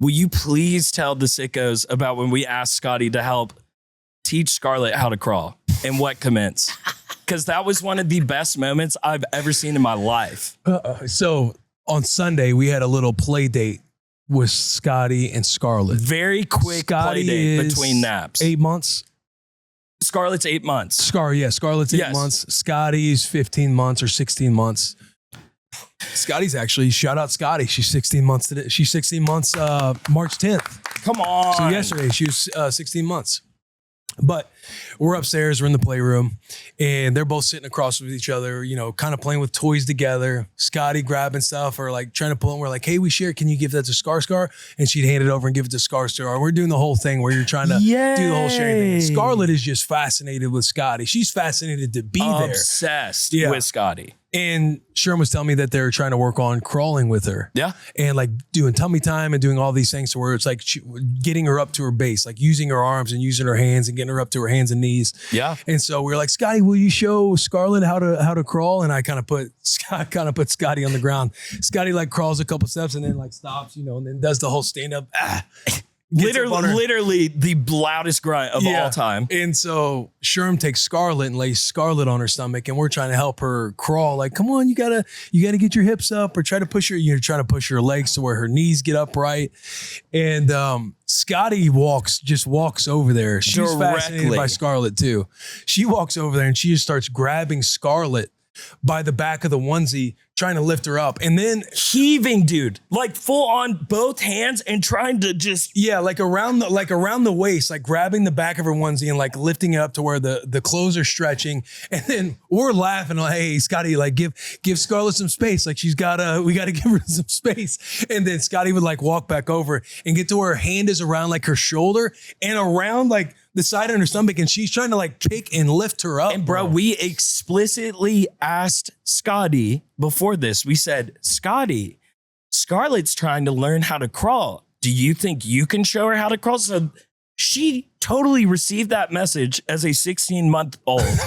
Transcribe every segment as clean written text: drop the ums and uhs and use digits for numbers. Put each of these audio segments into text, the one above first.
will you please tell the sickos about when we asked Scotty to help teach Scarlett how to crawl and what commenced? Because that was one of the best moments I've ever seen in my life. So on Sunday, we had a little play date with Scotty and Scarlett. Very quick play date between naps. 8 months. Scarlett's 8 months. Scarlett's 8 months. Scotty's 15 months or 16 months. Scotty's actually, shout out Scotty. She's 16 months today. She's 16 months March 10th. Come on. So yesterday she was 16 months. But we're upstairs, we're in the playroom, and they're both sitting across with each other, you know, kind of playing with toys together. Scotty grabbing stuff or like trying to pull them. We're like, hey, we share. Can you give that to Scar? And she'd hand it over and give it to Scar. We're doing the whole thing where you're trying to do the whole sharing thing. Scarlett is just fascinated with Scotty. She's fascinated to be there. Obsessed with Scotty. And Sherm was telling me that they're trying to work on crawling with her. Yeah. And like doing tummy time and doing all these things to where it's like getting her up to her base, like using her arms and using her hands and getting her up to her hands and knees. Yeah. And so we were like, Scotty, will you show Scarlett how to crawl? And I kind of put Scotty on the ground. Scotty like crawls a couple steps and then like stops, you know, and then does the whole stand up. Literally the loudest grunt of all time. And so Sherm takes Scarlett and lays Scarlett on her stomach, and we're trying to help her crawl. Like, come on, you gotta get your hips up, or try to push her legs to where her knees get upright. And Scotty just walks over there. She's fascinated by Scarlett too. She walks over there and she just starts grabbing Scarlett by the back of the onesie, trying to lift her up, and then heaving, dude, like full on both hands and trying to just like around the waist, like grabbing the back of her onesie and like lifting it up to where the clothes are stretching. And then we're laughing like, hey, Scotty, like give Scarlett some space. Like we gotta give her some space. And then Scotty would like walk back over and get to where her hand is around like her shoulder and around like the side of her stomach, and she's trying to like pick and lift her up. And bro, we explicitly asked Scotty before this. We said, Scotty, Scarlett's trying to learn how to crawl. Do you think you can show her how to crawl? So she totally received that message as a 16-month-old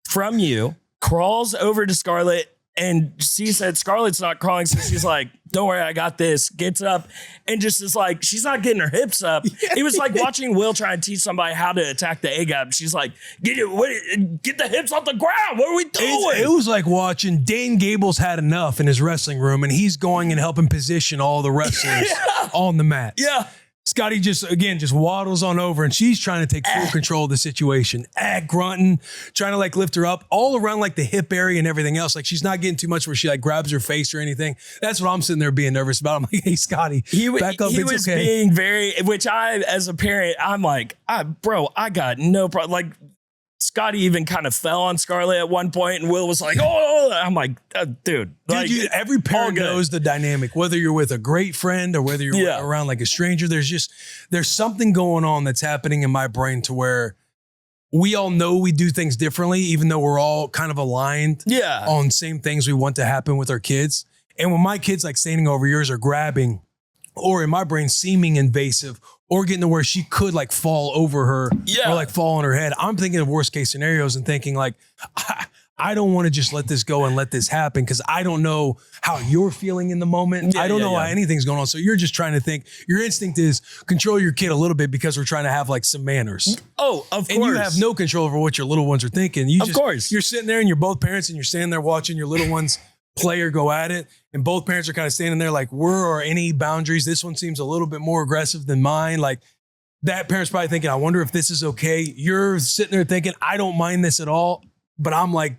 from you, crawls over to Scarlett, and she said Scarlett's not crawling, so she's like, don't worry, I got this. Gets up and just is like, she's not getting her hips up. It was like watching Will try and teach somebody how to attack the A gap. She's like, get the hips off the ground. What are we doing? It was like watching Dane Gables had enough in his wrestling room, and he's going and helping position all the wrestlers on the mat. Yeah. Scotty just waddles on over, and she's trying to take full control of the situation. Grunting, trying to like lift her up all around like the hip area and everything else. Like she's not getting too much where she like grabs her face or anything. That's what I'm sitting there being nervous about. I'm like, hey, Scotty, back up. He it's was okay. being very, which I, as a parent, I'm like, bro, I got no problem. Like Scotty even kind of fell on Scarlett at one point, and Will was like, oh, I'm like, dude. Like, every parent knows the dynamic, whether you're with a great friend or whether you're around like a stranger. There's something going on that's happening in my brain to where we all know we do things differently, even though we're all kind of aligned on same things we want to happen with our kids. And when my kids like standing over yours or grabbing, or in my brain seeming invasive, or getting to where she could like fall over her or like fall on her head, I'm thinking of worst case scenarios and thinking like, I don't want to just let this go and let this happen because I don't know how you're feeling in the moment. I don't know how anything's going on. So you're just trying to think, your instinct is control your kid a little bit because we're trying to have like some manners. Oh, of course. And you have no control over what your little ones are thinking. Of course. You're sitting there and you're both parents and you're standing there watching your little ones play or go at it. And both parents are kind of standing there like, where are any boundaries? This one seems a little bit more aggressive than mine. Like that parent's probably thinking, I wonder if this is okay. You're sitting there thinking, I don't mind this at all. But I'm like,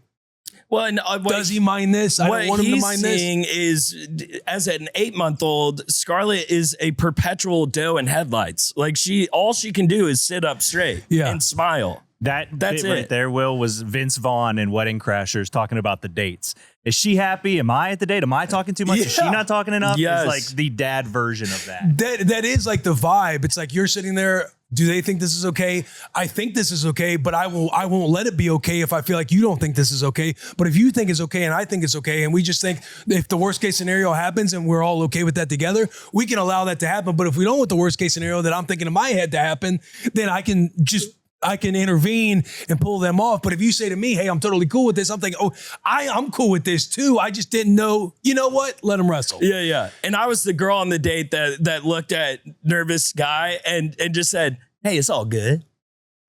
well, and, does he mind this? I don't want him to mind this. What he's seeing is, as an 8-month-old, Scarlett is a perpetual doe in headlights. Like all she can do is sit up straight and smile. That's it. Right there, Will, was Vince Vaughn in Wedding Crashers talking about the dates. Is she happy? Am I at the date? Am I talking too much? Is she not talking enough? Yes. It's like the dad version of that. That is like the vibe. It's like you're sitting there. Do they think this is okay? I think this is okay, but I won't let it be okay if I feel like you don't think this is okay. But if you think it's okay and I think it's okay, and we just think if the worst case scenario happens and we're all okay with that together, we can allow that to happen. But if we don't want the worst case scenario that I'm thinking in my head to happen, then I can just I can intervene and pull them off. But if you say to me, hey, I'm totally cool with this, I'm thinking, oh, I'm cool with this too. I just didn't know, you know what? Let them wrestle. Yeah, yeah. And I was the girl on the date that looked at nervous guy and just said, hey, it's all good.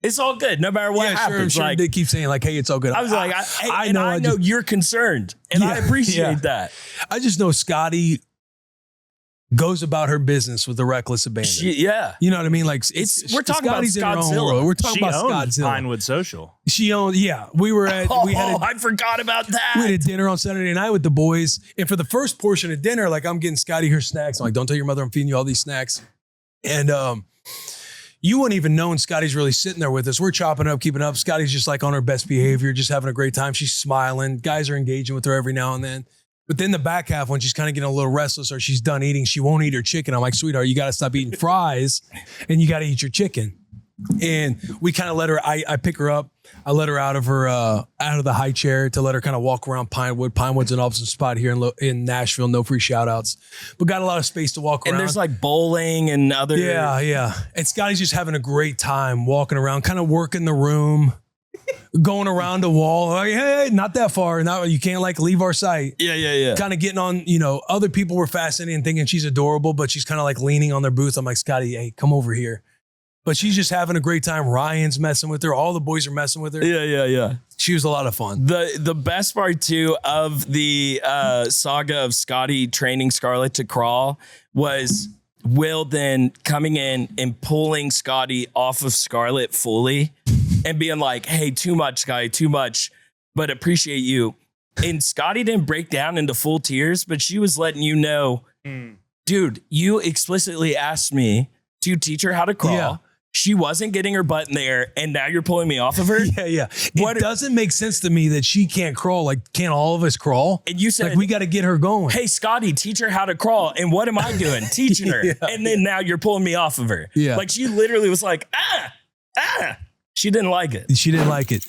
It's all good, no matter what happens. Sherm did keep saying like, hey, it's all good. I was like, I know you're concerned, and I appreciate that. I just know Scotty goes about her business with a reckless abandon. You know what I mean? Like we're talking Scotty's about in her own world. We're talking about Scottzilla. Pinewood Social. She owned, we were at, I forgot about that. We had a dinner on Saturday night with the boys. And for the first portion of dinner, like I'm getting Scotty her snacks. I'm like, don't tell your mother I'm feeding you all these snacks. And you wouldn't even know when Scotty's really sitting there with us. We're chopping up, keeping up. Scotty's just like on her best behavior, just having a great time. She's smiling. Guys are engaging with her every now and then. But then the back half, when she's kind of getting a little restless or she's done eating, she won't eat her chicken. I'm like, sweetheart, you got to stop eating fries and you got to eat your chicken. And we kind of let her, I pick her up. I let her out of the high chair to let her kind of walk around Pinewood. Pinewood's an awesome spot here in Nashville. No free shout outs, but got a lot of space to walk around. And there's like bowling and other. Yeah. And Scotty's just having a great time walking around, kind of working the room. Going around a wall, like, hey, not that far. Now you can't like leave our sight. Yeah. Kind of getting on, other people were fascinated and thinking she's adorable, but she's kind of like leaning on their booth. I'm like, Scotty, hey, come over here. But she's just having a great time. Ryan's messing with her. All the boys are messing with her. Yeah. She was a lot of fun. The best part too of the saga of Scotty training Scarlett to crawl was Will then coming in and pulling Scotty off of Scarlett fully. And being like, hey, too much, Scotty, too much, but appreciate you. And Scotty didn't break down into full tears, but she was letting you know, dude, you explicitly asked me to teach her how to crawl. Yeah. She wasn't getting her butt in the air, and now you're pulling me off of her? Yeah. It doesn't make sense to me that she can't crawl. Like, can't all of us crawl? And you said, like, we got to get her going. Hey, Scotty, teach her how to crawl. And what am I doing? Teaching her. And then now you're pulling me off of her. Yeah. Like, she literally was like, ah. She didn't like it. She didn't like it.